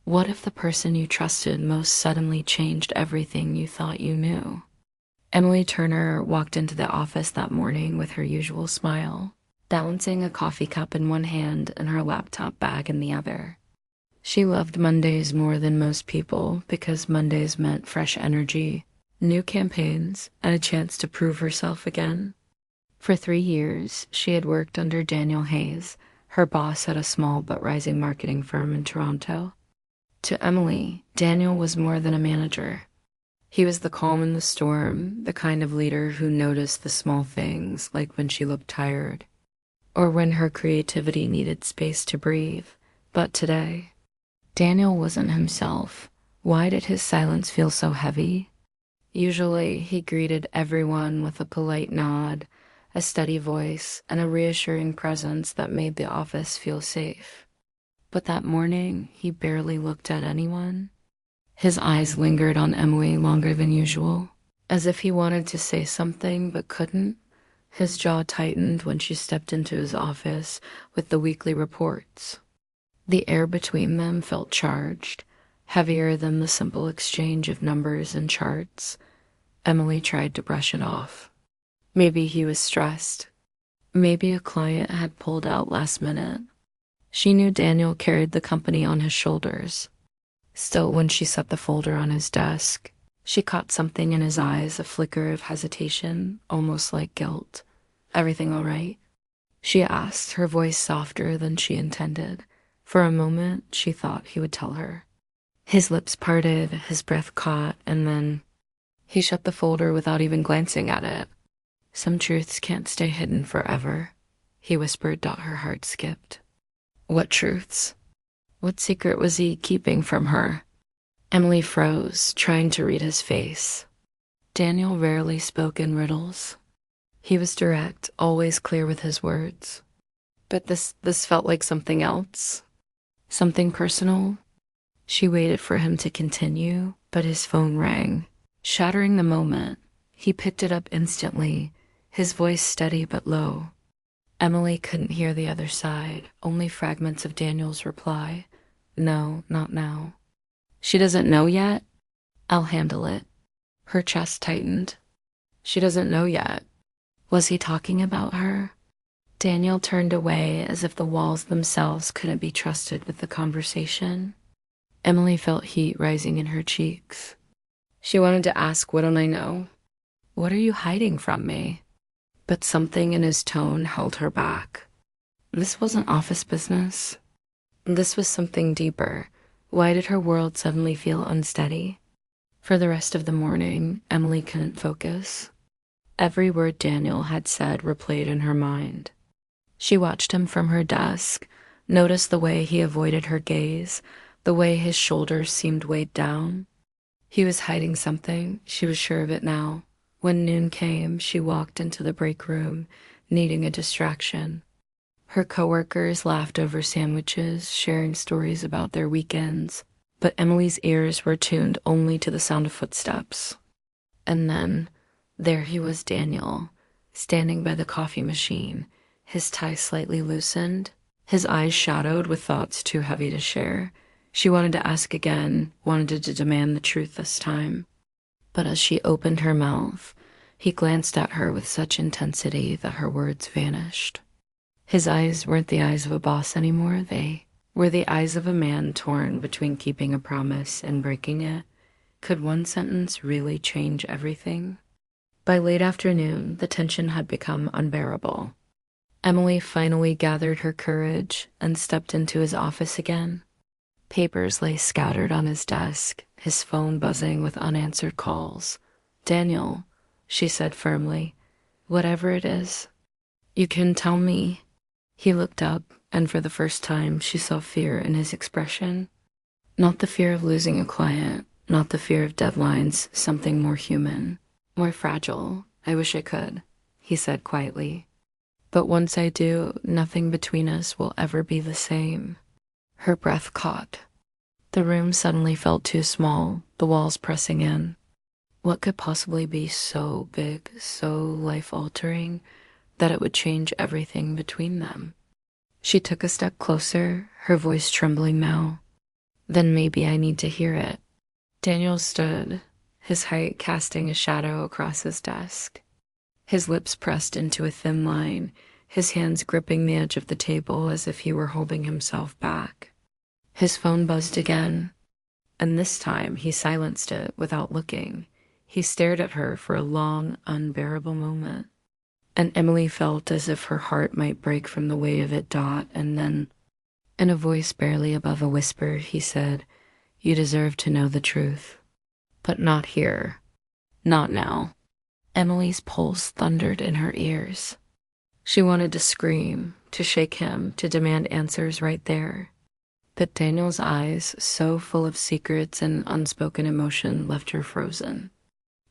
What if the person you trusted most suddenly changed everything you thought you knew? Emily Turner walked into the office that morning with her usual smile, balancing a coffee cup in one hand and her laptop bag in the other. She loved Mondays more than most people because Mondays meant fresh energy, new campaigns, and a chance to prove herself again. For 3 years, she had worked under Daniel Hayes, her boss at a small but rising marketing firm in Toronto. To Emily, Daniel was more than a manager. He was the calm in the storm, the kind of leader who noticed the small things, like when she looked tired, or when her creativity needed space to breathe. But today, Daniel wasn't himself. Why did his silence feel so heavy? Usually, he greeted everyone with a polite nod, a steady voice, and a reassuring presence that made the office feel safe. But that morning, he barely looked at anyone. His eyes lingered on Emily longer than usual, as if he wanted to say something but couldn't. His jaw tightened when she stepped into his office with the weekly reports. The air between them felt charged, heavier than the simple exchange of numbers and charts. Emily tried to brush it off. Maybe he was stressed. Maybe a client had pulled out last minute. She knew Daniel carried the company on his shoulders. Still, when she set the folder on his desk, she caught something in his eyes, a flicker of hesitation, almost like guilt. "Everything all right?" she asked, her voice softer than she intended. For a moment, she thought he would tell her. His lips parted, his breath caught, and then he shut the folder without even glancing at it. "Some truths can't stay hidden forever," he whispered. Her heart skipped. What truths? What secret was he keeping from her? Emily froze, trying to read his face. Daniel rarely spoke in riddles. He was direct, always clear with his words. But this felt like something else. Something personal. She waited for him to continue, but his phone rang, shattering the moment. He picked it up instantly, his voice steady but low. Emily couldn't hear the other side, only fragments of Daniel's reply. "No, not now." "She doesn't know yet?" "I'll handle it." Her chest tightened. "She doesn't know yet." Was he talking about her? Daniel turned away as if the walls themselves couldn't be trusted with the conversation. Emily felt heat rising in her cheeks. She wanted to ask, "What don't I know? What are you hiding from me?" But something in his tone held her back. This wasn't office business. This was something deeper. Why did her world suddenly feel unsteady? For the rest of the morning, Emily couldn't focus. Every word Daniel had said replayed in her mind. She watched him from her desk, noticed the way he avoided her gaze, the way his shoulders seemed weighed down. He was hiding something, she was sure of it now. When noon came, she walked into the break room, needing a distraction. Her coworkers laughed over sandwiches, sharing stories about their weekends, but Emily's ears were tuned only to the sound of footsteps. And then, there he was, Daniel, standing by the coffee machine, his tie slightly loosened, his eyes shadowed with thoughts too heavy to share. She wanted to ask again, wanted to demand the truth this time. But as she opened her mouth, he glanced at her with such intensity that her words vanished. His eyes weren't the eyes of a boss anymore. They were the eyes of a man torn between keeping a promise and breaking it. Could one sentence really change everything? By late afternoon, the tension had become unbearable. Emily finally gathered her courage and stepped into his office again. Papers lay scattered on his desk, his phone buzzing with unanswered calls. "Daniel," she said firmly, "whatever it is, you can tell me." He looked up, and for the first time, she saw fear in his expression. Not the fear of losing a client, not the fear of deadlines, something more human, more fragile. "I wish I could," he said quietly. "But once I do, nothing between us will ever be the same." Her breath caught. The room suddenly felt too small, the walls pressing in. What could possibly be so big, so life-altering, that it would change everything between them? She took a step closer, her voice trembling now. Then maybe I need to hear it. Daniel stood, his height casting a shadow across his desk. His lips pressed into a thin line, his hands gripping the edge of the table as if he were holding himself back. His phone buzzed again, and this time he silenced it without looking. He stared at her for a long, unbearable moment, and Emily felt as if her heart might break from the weight of it. And then, in a voice barely above a whisper, he said, "You deserve to know the truth. But not here. Not now." Emily's pulse thundered in her ears. She wanted to scream, to shake him, to demand answers right there. But Daniel's eyes, so full of secrets and unspoken emotion, left her frozen.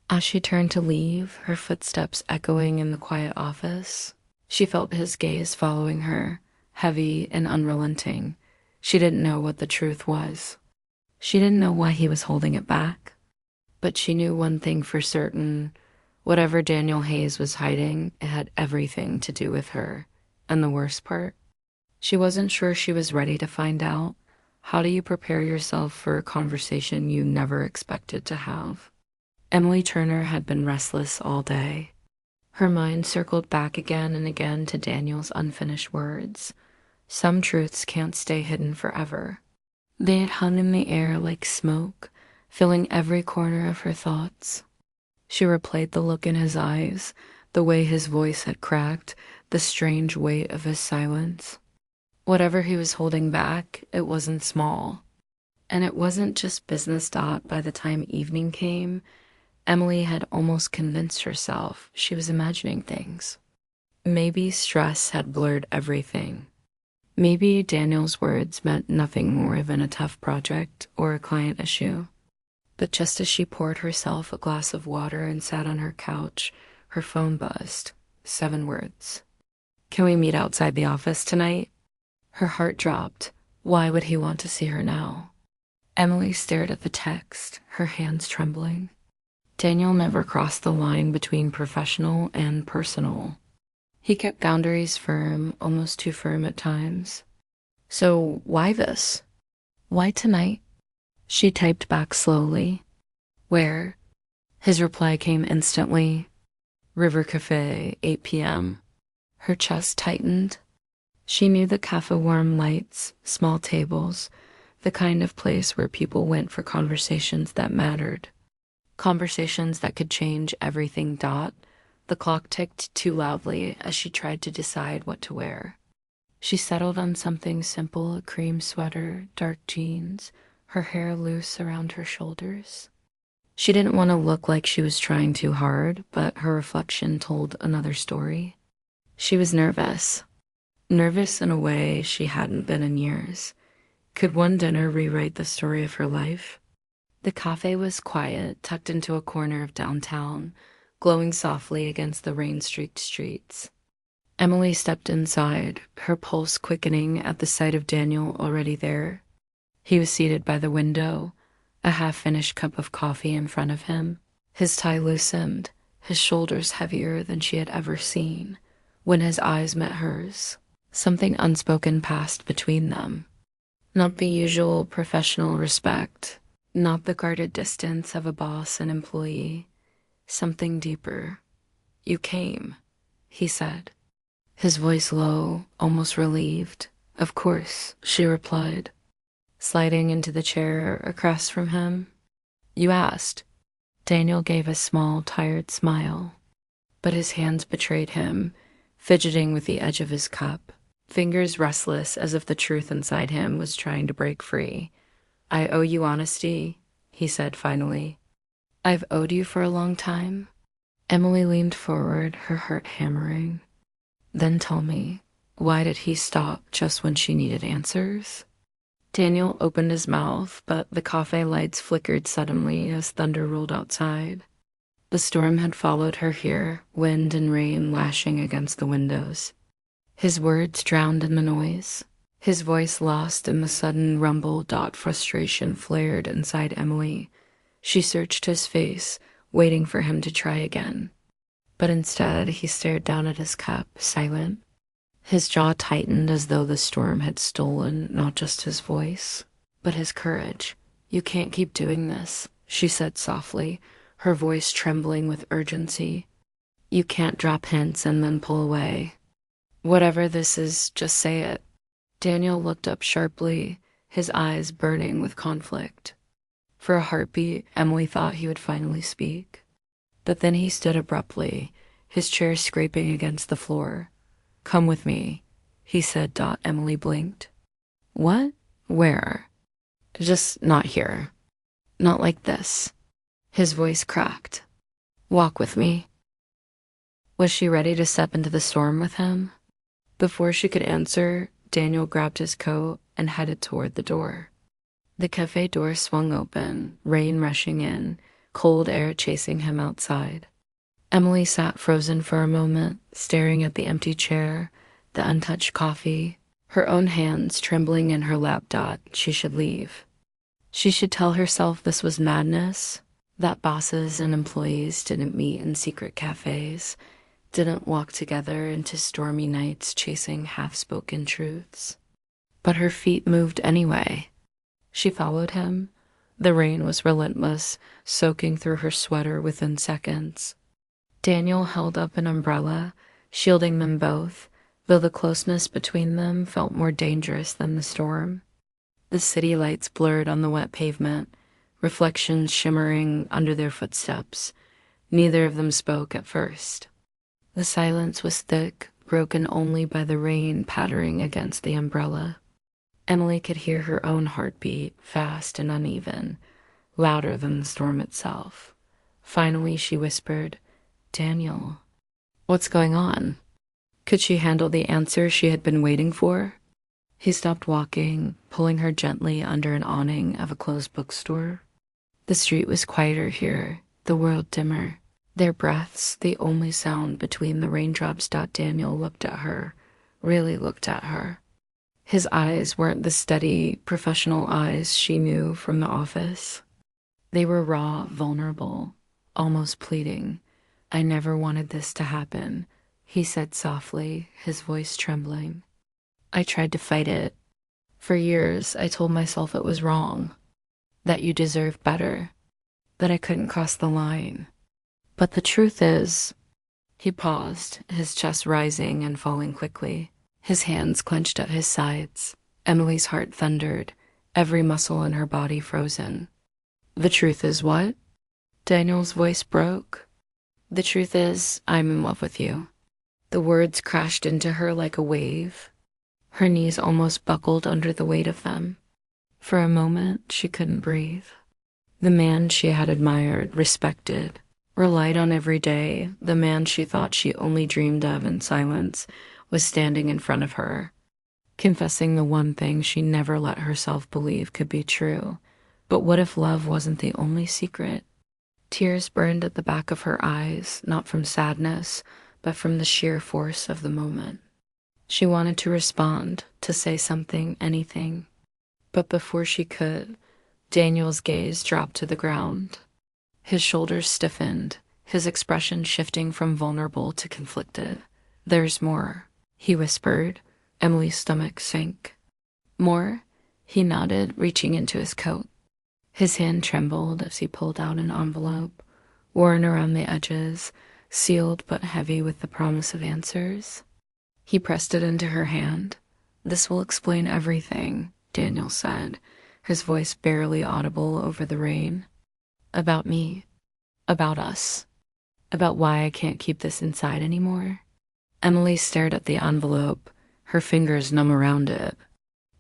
As she turned to leave, her footsteps echoing in the quiet office, she felt his gaze following her, heavy and unrelenting. She didn't know what the truth was. She didn't know why he was holding it back. But she knew one thing for certain. Whatever Daniel Hayes was hiding, it had everything to do with her. And the worst part? She wasn't sure she was ready to find out. How do you prepare yourself for a conversation you never expected to have? Emily Turner had been restless all day. Her mind circled back again and again to Daniel's unfinished words. Some truths can't stay hidden forever. They had hung in the air like smoke, filling every corner of her thoughts. She replayed the look in his eyes, the way his voice had cracked, the strange weight of his silence. Whatever he was holding back, it wasn't small. And it wasn't just business. By the time evening came, Emily had almost convinced herself she was imagining things. Maybe stress had blurred everything. Maybe Daniel's words meant nothing more than a tough project or a client issue. But just as she poured herself a glass of water and sat on her couch, her phone buzzed. 7 words. "Can we meet outside the office tonight?" Her heart dropped. Why would he want to see her now? Emily stared at the text, her hands trembling. Daniel never crossed the line between professional and personal. He kept boundaries firm, almost too firm at times. So why this? Why tonight? She typed back slowly. "Where?" His reply came instantly. "River Cafe, 8 p.m. Her chest tightened. She knew the cafe warm lights, small tables, the kind of place where people went for conversations that mattered. Conversations that could change everything. The clock ticked too loudly as she tried to decide what to wear. She settled on something simple, a cream sweater, dark jeans, her hair loose around her shoulders. She didn't want to look like she was trying too hard, but her reflection told another story. She was nervous. Nervous in a way she hadn't been in years. Could one dinner rewrite the story of her life? The cafe was quiet, tucked into a corner of downtown, glowing softly against the rain-streaked streets. Emily stepped inside, her pulse quickening at the sight of Daniel already there. He was seated by the window, a half-finished cup of coffee in front of him, his tie loosened, his shoulders heavier than she had ever seen. When his eyes met hers, something unspoken passed between them. Not the usual professional respect, not the guarded distance of a boss and employee. Something deeper. "You came," he said, his voice low, almost relieved. "Of course," she replied, sliding into the chair across from him. "You asked." Daniel gave a small, tired smile, but his hands betrayed him, fidgeting with the edge of his cup, fingers restless as if the truth inside him was trying to break free. "I owe you honesty," he said finally. "I've owed you for a long time." Emily leaned forward, her heart hammering. "Then tell me, why did he stop just when she needed answers?" Daniel opened his mouth, but the cafe lights flickered suddenly as thunder rolled outside. The storm had followed her here, wind and rain lashing against the windows. His words drowned in the noise, his voice lost in the sudden rumble. Frustration flared inside Emily. She searched his face, waiting for him to try again. But instead, he stared down at his cup, silent. His jaw tightened as though the storm had stolen not just his voice, But his courage. "You can't keep doing this," she said softly, her voice trembling with urgency. "You can't drop hints and then pull away. Whatever this is, just say it." Daniel looked up sharply, his eyes burning with conflict. For a heartbeat, Emily thought he would finally speak. But then he stood abruptly, his chair scraping against the floor. "Come with me," he said. Emily blinked. "What? Where?" "Just not here. Not like this." His voice cracked. "Walk with me." Was she ready to step into the storm with him? Before she could answer, Daniel grabbed his coat and headed toward the door. The cafe door swung open, rain rushing in, cold air chasing him outside. Emily sat frozen for a moment, staring at the empty chair, the untouched coffee, her own hands trembling in her lap. She should leave. She should tell herself this was madness, that bosses and employees didn't meet in secret cafes, didn't walk together into stormy nights chasing half-spoken truths. But her feet moved anyway. She followed him. The rain was relentless, soaking through her sweater within seconds. Daniel held up an umbrella, shielding them both, though the closeness between them felt more dangerous than the storm. The city lights blurred on the wet pavement, reflections shimmering under their footsteps. Neither of them spoke at first. The silence was thick, broken only by the rain pattering against the umbrella. Emily could hear her own heartbeat, fast and uneven, louder than the storm itself. Finally, she whispered, "Daniel, what's going on?" Could she handle the answer she had been waiting for? He stopped walking, pulling her gently under an awning of a closed bookstore. The street was quieter here, the world dimmer. Their breaths, the only sound between the raindrops. Daniel looked at her, really looked at her. His eyes weren't the steady, professional eyes she knew from the office. They were raw, vulnerable, almost pleading. "I never wanted this to happen," he said softly, his voice trembling. "I tried to fight it. For years, I told myself it was wrong, that you deserved better, that I couldn't cross the line. But the truth is..." He paused, his chest rising and falling quickly. His hands clenched at his sides. Emily's heart thundered, every muscle in her body frozen. "The truth is what?" Daniel's voice broke. "The truth is, I'm in love with you." The words crashed into her like a wave. Her knees almost buckled under the weight of them. For a moment, she couldn't breathe. The man she had admired, respected, relied on every day, the man she thought she only dreamed of in silence, was standing in front of her, confessing the one thing she never let herself believe could be true. But what if love wasn't the only secret? Tears burned at the back of her eyes, not from sadness, but from the sheer force of the moment. She wanted to respond, to say something, anything. But before she could, Daniel's gaze dropped to the ground. His shoulders stiffened, his expression shifting from vulnerable to conflicted. "There's more," he whispered. Emily's stomach sank. "More?" He nodded, reaching into his coat. His hand trembled as he pulled out an envelope, worn around the edges, sealed but heavy with the promise of answers. He pressed it into her hand. "This will explain everything," Daniel said, his voice barely audible over the rain. "About me. About us. About why I can't keep this inside anymore." Emily stared at the envelope, her fingers numb around it.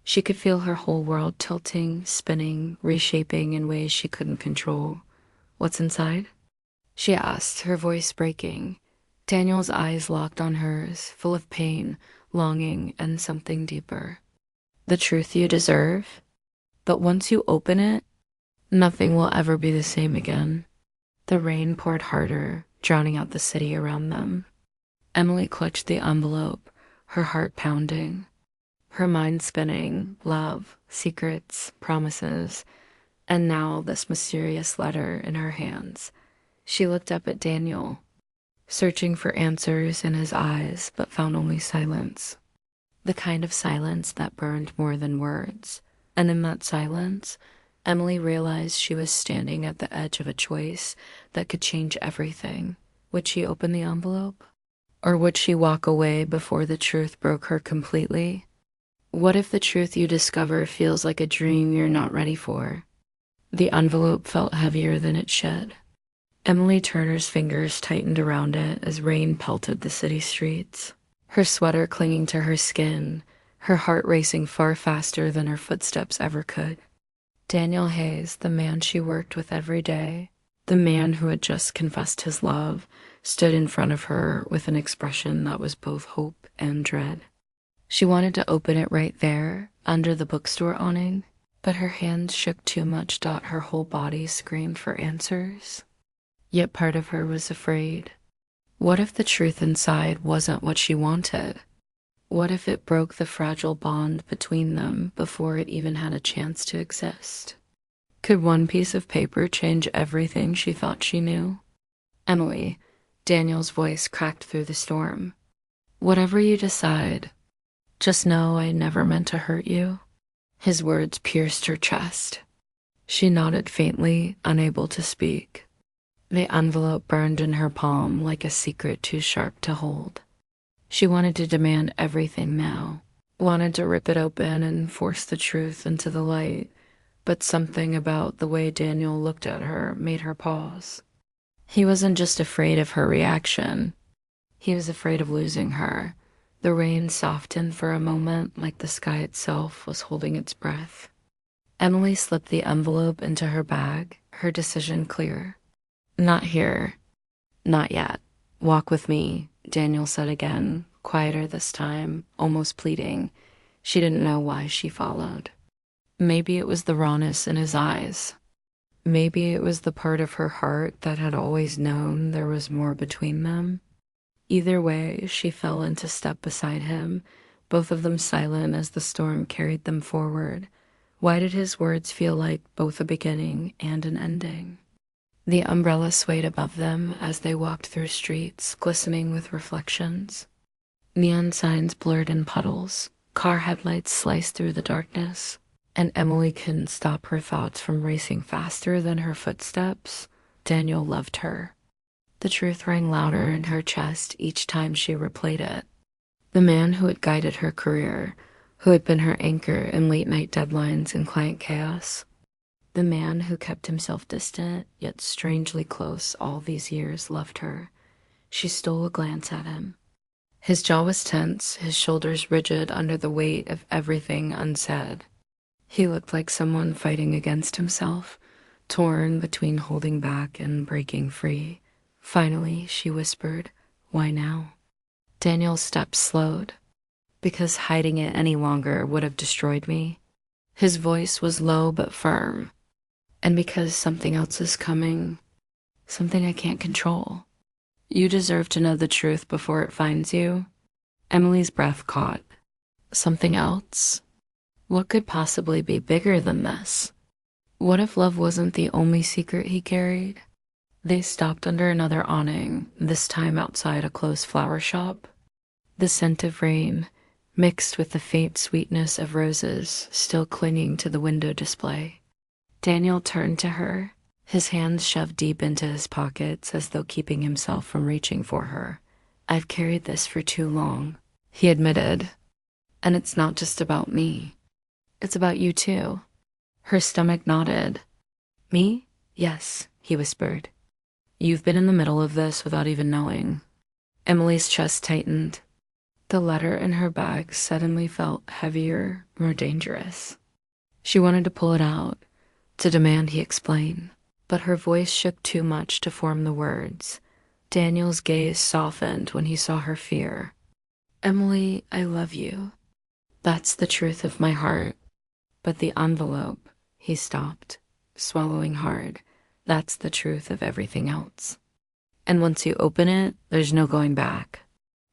She could feel her whole world tilting, spinning, reshaping in ways she couldn't control. "What's inside?" she asked, her voice breaking. Daniel's eyes locked on hers, full of pain, longing, and something deeper. "The truth you deserve. But once you open it, nothing will ever be the same again." The rain poured harder, drowning out the city around them. Emily clutched the envelope, her heart pounding, her mind spinning, love, secrets, promises, and now this mysterious letter in her hands. She looked up at Daniel, searching for answers in his eyes, but found only silence. The kind of silence that burned more than words. And in that silence, Emily realized she was standing at the edge of a choice that could change everything. Would she open the envelope? Or would she walk away before the truth broke her completely? What if the truth you discover feels like a dream you're not ready for? The envelope felt heavier than it should. Emily Turner's fingers tightened around it as rain pelted the city streets, her sweater clinging to her skin, her heart racing far faster than her footsteps ever could. Daniel Hayes, the man she worked with every day, the man who had just confessed his love, stood in front of her with an expression that was both hope and dread. She wanted to open it right there, under the bookstore awning, but her hands shook too much. Her whole body screamed for answers. Yet part of her was afraid. What if the truth inside wasn't what she wanted? What if it broke the fragile bond between them before it even had a chance to exist? Could one piece of paper change everything she thought she knew? Emily, Daniel's voice cracked through the storm. Whatever you decide, just know I never meant to hurt you. His words pierced her chest. She nodded faintly, unable to speak. The envelope burned in her palm like a secret too sharp to hold. She wanted to demand everything now, wanted to rip it open and force the truth into the light, but something about the way Daniel looked at her made her pause. He wasn't just afraid of her reaction. He was afraid of losing her. The rain softened for a moment like the sky itself was holding its breath. Emily slipped the envelope into her bag, her decision clear. Not here. Not yet. Walk with me, Daniel said again, quieter this time, almost pleading. She didn't know why she followed. Maybe it was the rawness in his eyes. Maybe it was the part of her heart that had always known there was more between them. Either way, she fell into step beside him, both of them silent as the storm carried them forward. Why did his words feel like both a beginning and an ending? The umbrella swayed above them as they walked through streets glistening with reflections. Neon signs blurred in puddles, car headlights sliced through the darkness, and Emily couldn't stop her thoughts from racing faster than her footsteps. Daniel loved her. The truth rang louder in her chest each time she replayed it. The man who had guided her career, who had been her anchor in late-night deadlines and client chaos. The man who kept himself distant, yet strangely close all these years, loved her. She stole a glance at him. His jaw was tense, his shoulders rigid under the weight of everything unsaid. He looked like someone fighting against himself, torn between holding back and breaking free. Finally, she whispered, "Why now?" Daniel's steps slowed. "Because hiding it any longer would have destroyed me." His voice was low but firm. "And because something else is coming, something I can't control. You deserve to know the truth before it finds you." Emily's breath caught. Something else? What could possibly be bigger than this? What if love wasn't the only secret he carried? They stopped under another awning, this time outside a closed flower shop. The scent of rain, mixed with the faint sweetness of roses, still clinging to the window display. Daniel turned to her, his hands shoved deep into his pockets as though keeping himself from reaching for her. "I've carried this for too long," he admitted. "And it's not just about me. It's about you too." Her stomach nodded. "Me? Yes," he whispered. "You've been in the middle of this without even knowing." Emily's chest tightened. The letter in her bag suddenly felt heavier, more dangerous. She wanted to pull it out, to demand he explain, but her voice shook too much to form the words. Daniel's gaze softened when he saw her fear. "Emily, I love you. That's the truth of my heart. But the envelope," he stopped, swallowing hard, "that's the truth of everything else. And once you open it, there's no going back."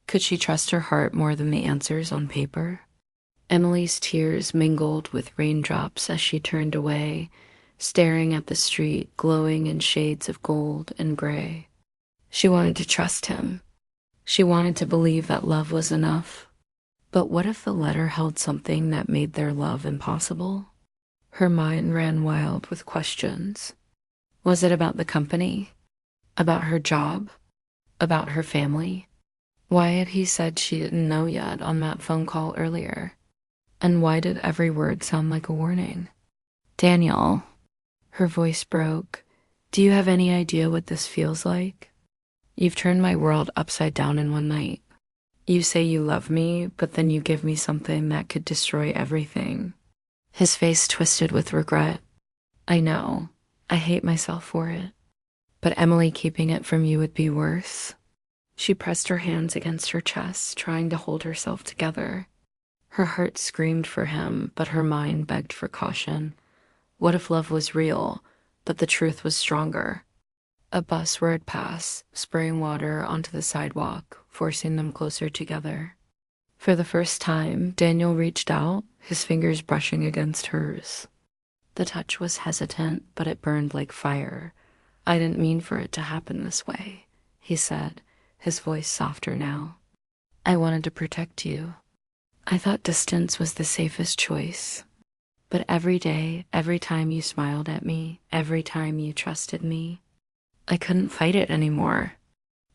Could she trust her heart more than the answers on paper? Emily's tears mingled with raindrops as she turned away, staring at the street glowing in shades of gold and gray. She wanted to trust him. She wanted to believe that love was enough. But what if the letter held something that made their love impossible? Her mind ran wild with questions. Was it about the company? About her job? About her family? Why had he said she didn't know yet on that phone call earlier? And why did every word sound like a warning? Daniel, her voice broke. Do you have any idea what this feels like? You've turned my world upside down in one night. You say you love me, but then you give me something that could destroy everything. His face twisted with regret. I know. I hate myself for it. But Emily, keeping it from you would be worse. She pressed her hands against her chest, trying to hold herself together. Her heart screamed for him, but her mind begged for caution. What if love was real, but the truth was stronger? A bus roared past, spraying water onto the sidewalk, forcing them closer together. For the first time, Daniel reached out, his fingers brushing against hers. The touch was hesitant, but it burned like fire. I didn't mean for it to happen this way, he said, his voice softer now. I wanted to protect you. I thought distance was the safest choice. But every day, every time you smiled at me, every time you trusted me, I couldn't fight it anymore.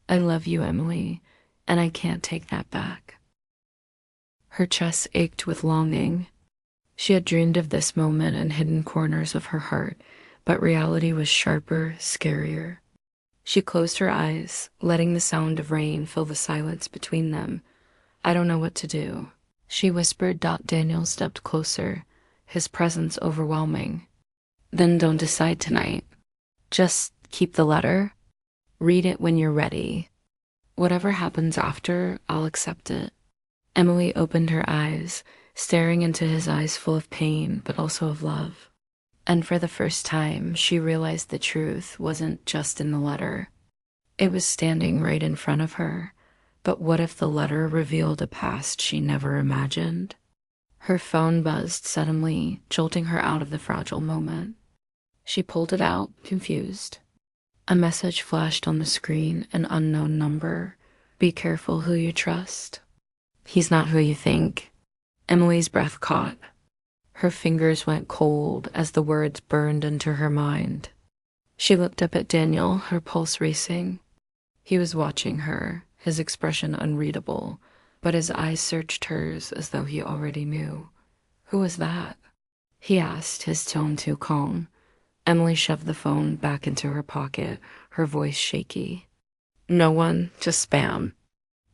I love you, Emily, and I can't take that back. Her chest ached with longing. She had dreamed of this moment in hidden corners of her heart, but reality was sharper, scarier. She closed her eyes, letting the sound of rain fill the silence between them. I don't know what to do, she whispered. Daniel stepped closer, his presence overwhelming. Then don't decide tonight. Just keep the letter. Read it when you're ready. Whatever happens after, I'll accept it. Emily opened her eyes, staring into his eyes full of pain, but also of love. And for the first time, she realized the truth wasn't just in the letter. It was standing right in front of her. But what if the letter revealed a past she never imagined? Her phone buzzed suddenly, jolting her out of the fragile moment. She pulled it out, confused. A message flashed on the screen, an unknown number. Be careful who you trust. He's not who you think. Emily's breath caught. Her fingers went cold as the words burned into her mind. She looked up at Daniel, her pulse racing. He was watching her, his expression unreadable, but his eyes searched hers as though he already knew. Who was that? He asked, his tone too calm. Emily shoved the phone back into her pocket, her voice shaky. No one, just spam.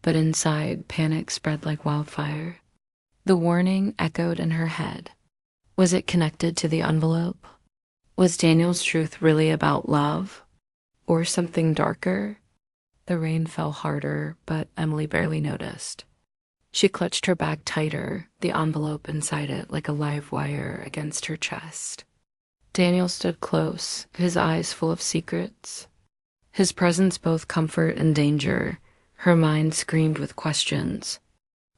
But inside, panic spread like wildfire. The warning echoed in her head. Was it connected to the envelope? Was Daniel's truth really about love? Or something darker? The rain fell harder, but Emily barely noticed. She clutched her bag tighter, the envelope inside it like a live wire against her chest. Daniel stood close, his eyes full of secrets. His presence both comfort and danger. Her mind screamed with questions.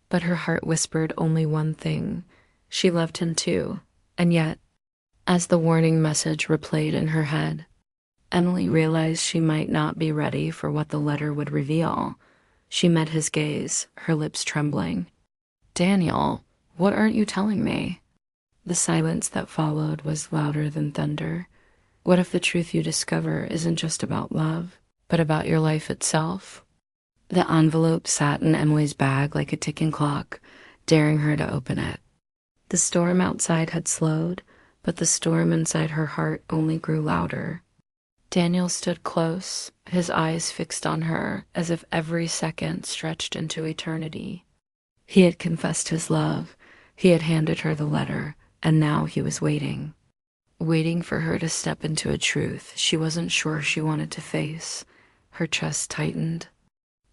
But her heart whispered only one thing. She loved him too. And yet, as the warning message replayed in her head, Emily realized she might not be ready for what the letter would reveal. She met his gaze, her lips trembling. Daniel, what aren't you telling me? The silence that followed was louder than thunder. What if the truth you discover isn't just about love, but about your life itself? The envelope sat in Emily's bag like a ticking clock, daring her to open it. The storm outside had slowed, but the storm inside her heart only grew louder. Daniel stood close, his eyes fixed on her as if every second stretched into eternity. He had confessed his love, he had handed her the letter, and now he was waiting. Waiting for her to step into a truth she wasn't sure she wanted to face. Her chest tightened.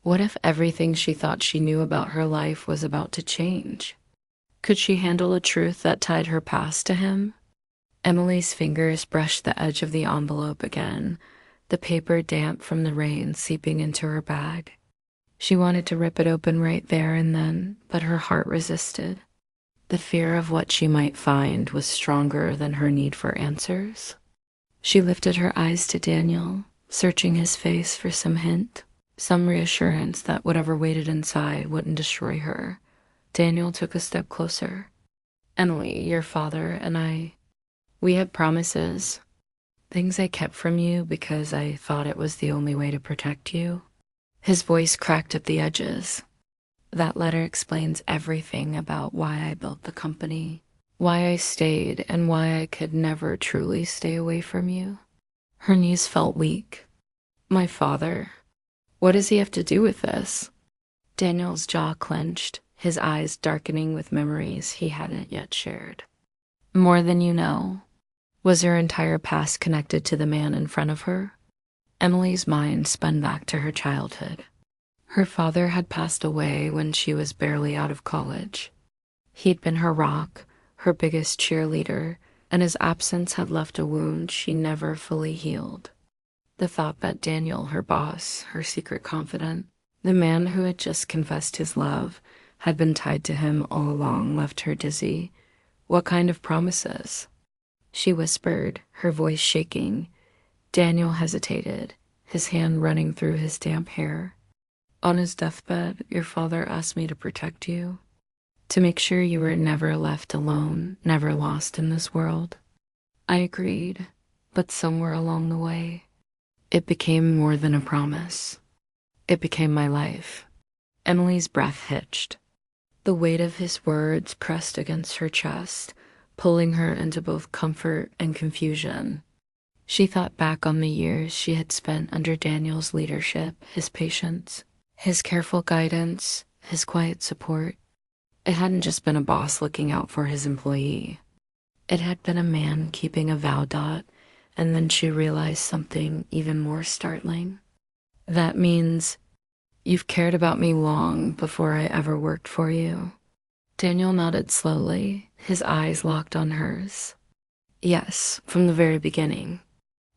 What if everything she thought she knew about her life was about to change? Could she handle a truth that tied her past to him? Emily's fingers brushed the edge of the envelope again, the paper damp from the rain seeping into her bag. She wanted to rip it open right there and then, but her heart resisted. The fear of what she might find was stronger than her need for answers. She lifted her eyes to Daniel, searching his face for some hint, some reassurance that whatever waited inside wouldn't destroy her. Daniel took a step closer. Emily, your father and I, We had promises, things I kept from you because I thought it was the only way to protect you. His voice cracked at the edges. That letter explains everything about why I built the company, why I stayed, and why I could never truly stay away from you. Her knees felt weak. My father. What does he have to do with this? Daniel's jaw clenched, his eyes darkening with memories he hadn't yet shared. More than you know. Was her entire past connected to the man in front of her? Emily's mind spun back to her childhood. Her father had passed away when she was barely out of college. He'd been her rock, her biggest cheerleader, and his absence had left a wound she never fully healed. The thought that Daniel, her boss, her secret confidant, the man who had just confessed his love, had been tied to him all along left her dizzy. What kind of promises? She whispered, her voice shaking. Daniel hesitated, his hand running through his damp hair. On his deathbed, your father asked me to protect you, to make sure you were never left alone, never lost in this world. I agreed, but somewhere along the way, it became more than a promise. It became my life. Emily's breath hitched. The weight of his words pressed against her chest, pulling her into both comfort and confusion. She thought back on the years she had spent under Daniel's leadership, his patience, his careful guidance, his quiet support. It hadn't just been a boss looking out for his employee. It had been a man keeping a vow dot, and then she realized something even more startling. That means you've cared about me long before I ever worked for you. Daniel nodded slowly, his eyes locked on hers. Yes, from the very beginning.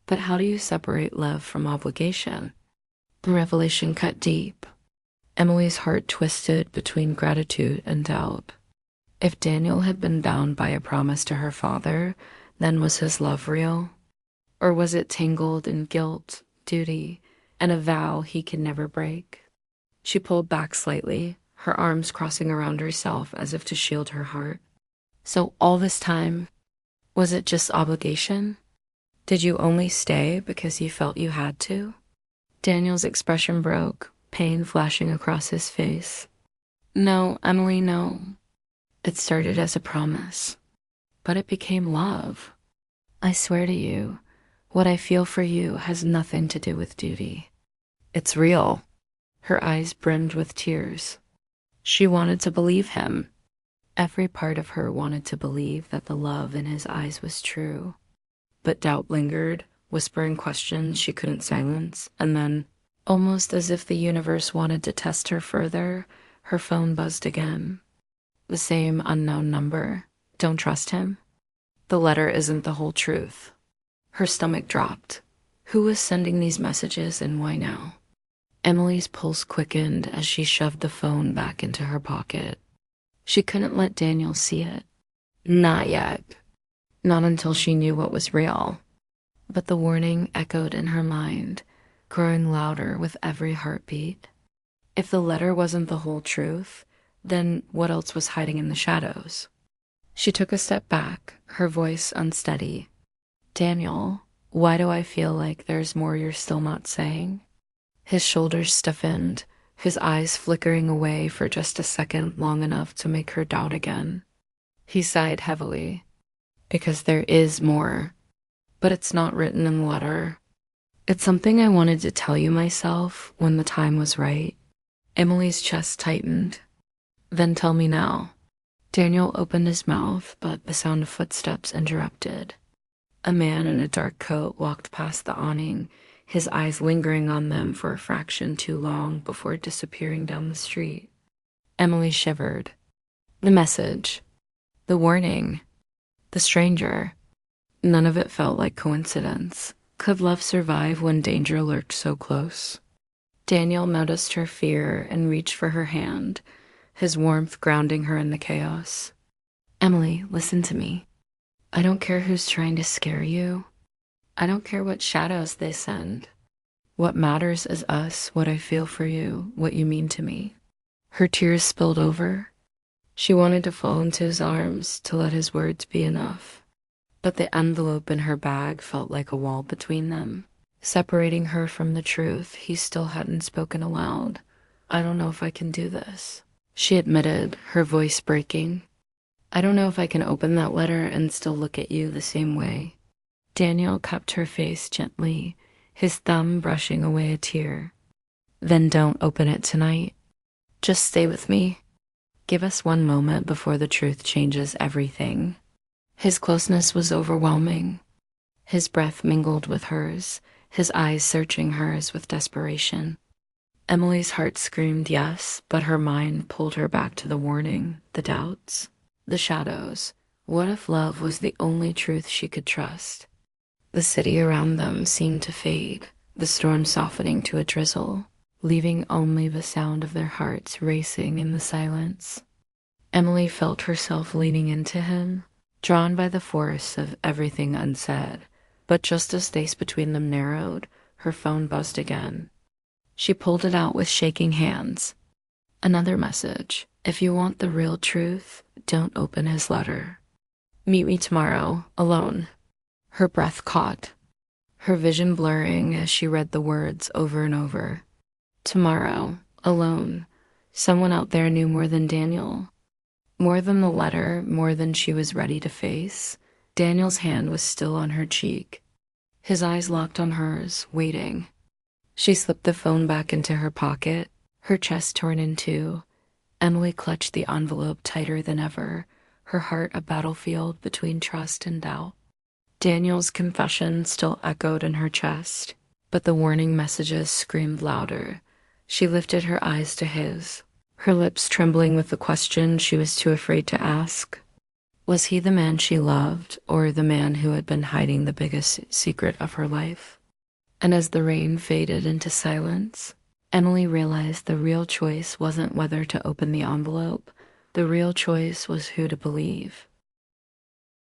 But how do you separate love from obligation? The revelation cut deep. Emily's heart twisted between gratitude and doubt. If Daniel had been bound by a promise to her father, then was his love real? Or was it tangled in guilt, duty, and a vow he could never break? She pulled back slightly, her arms crossing around herself as if to shield her heart. So all this time, was it just obligation? Did you only stay because you felt you had to? Daniel's expression broke, pain flashing across his face. No, Emily, no. It started as a promise, but it became love. I swear to you, what I feel for you has nothing to do with duty. It's real. Her eyes brimmed with tears. She wanted to believe him. Every part of her wanted to believe that the love in his eyes was true. But doubt lingered, whispering questions she couldn't silence, and then, almost as if the universe wanted to test her further, her phone buzzed again. The same unknown number. Don't trust him? The letter isn't the whole truth. Her stomach dropped. Who was sending these messages and why now? Emily's pulse quickened as she shoved the phone back into her pocket. She couldn't let Daniel see it. Not yet. Not until she knew what was real. But the warning echoed in her mind, growing louder with every heartbeat. If the letter wasn't the whole truth, then what else was hiding in the shadows? She took a step back, her voice unsteady. Daniel, why do I feel like there's more you're still not saying? His shoulders stiffened, his eyes flickering away for just a second long enough to make her doubt again. He sighed heavily. Because there is more, but it's not written in the letter. It's something I wanted to tell you myself when the time was right. Emily's chest tightened. Then tell me now. Daniel opened his mouth, but the sound of footsteps interrupted. A man in a dark coat walked past the awning, his eyes lingering on them for a fraction too long before disappearing down the street. Emily shivered. The message. The warning. The stranger. None of it felt like coincidence. Could love survive when danger lurked so close? Daniel noticed her fear and reached for her hand, his warmth grounding her in the chaos. Emily, listen to me. I don't care who's trying to scare you. I don't care what shadows they send. What matters is us, what I feel for you, what you mean to me. Her tears spilled over. She wanted to fall into his arms, to let his words be enough. but the envelope in her bag felt like a wall between them, separating her from the truth he still hadn't spoken aloud. "I don't know if I can do this," she admitted, her voice breaking. "I don't know if I can open that letter and still look at you the same way." Daniel cupped her face gently, his thumb brushing away a tear. "Then don't open it tonight. Just stay with me. Give us one moment before the truth changes everything." His closeness was overwhelming. His breath mingled with hers, his eyes searching hers with desperation. Emily's heart screamed yes, but her mind pulled her back to the warning, the doubts, the shadows. What if love was the only truth she could trust? The city around them seemed to fade, the storm softening to a drizzle, leaving only the sound of their hearts racing in the silence. Emily felt herself leaning into him, drawn by the force of everything unsaid. But just as space between them narrowed, her phone buzzed again. She pulled it out with shaking hands. Another message. "If you want the real truth, don't open his letter. Meet me tomorrow, alone." Her breath caught, her vision blurring as she read the words over and over. Tomorrow, alone. Someone out there knew more than Daniel. More than the letter, more than she was ready to face. Daniel's hand was still on her cheek. His eyes locked on hers, waiting. She slipped the phone back into her pocket, her chest torn in two. Emily clutched the envelope tighter than ever, her heart a battlefield between trust and doubt. Daniel's confession still echoed in her chest, but the warning messages screamed louder. She lifted her eyes to his, her lips trembling with the question she was too afraid to ask. Was he the man she loved, or the man who had been hiding the biggest secret of her life? And as the rain faded into silence, Emily realized the real choice wasn't whether to open the envelope. The real choice was who to believe.